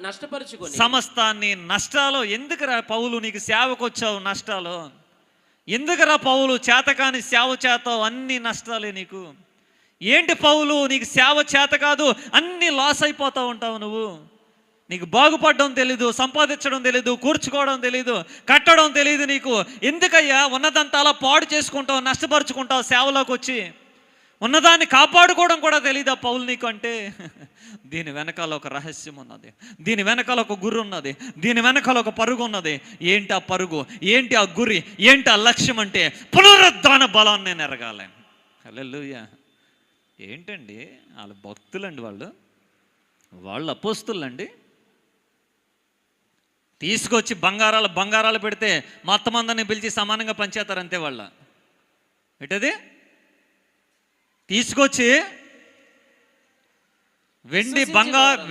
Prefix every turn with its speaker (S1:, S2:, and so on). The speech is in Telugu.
S1: నష్టపరుచుకొని
S2: సమస్తాన్ని నష్టాలు. ఎందుకురా పౌలు నీకు సేవకు వచ్చావు నష్టాలు? ఎందుకురా పౌలు చేతకాని సేవ చేతావు? అన్ని నష్టాలే నీకు. ఏంటి పౌలు నీకు సేవ చేత కాదు, అన్ని లాస్ అయిపోతూ ఉంటావు నువ్వు. నీకు బాగుపడడం తెలీదు, సంపాదించడం తెలీదు, కూర్చుకోవడం తెలీదు, కట్టడం తెలీదు నీకు. ఎందుకయ్యా ఉన్నదంతా అలా పాడు చేసుకుంటావు, నష్టపరుచుకుంటావు సేవలోకి వచ్చి? ఉన్నదాన్ని కాపాడుకోవడం కూడా తెలీదా పౌలు నీకు? అంటే దీని వెనకాల ఒక రహస్యం ఉన్నది, దీని వెనకాల ఒక గురి ఉన్నది, దీని వెనకాల ఒక పరుగు ఉన్నది. ఏంటి ఆ పరుగు, ఏంటి ఆ గురి, ఏంటి ఆ లక్ష్యం అంటే పునరుద్ధాన బలాన్ని నేను ఎరగాలి. హల్లెలూయా. ఏంటండి వాళ్ళ భక్తులండి, వాళ్ళు అపోస్తులండి. తీసుకొచ్చి బంగారాలు పెడితే మొత్తం అందరిని పిలిచి సమానంగా పంచేస్తారు అంతే. వాళ్ళ ఏంటది తీసుకొచ్చి వెండి బంగారాలు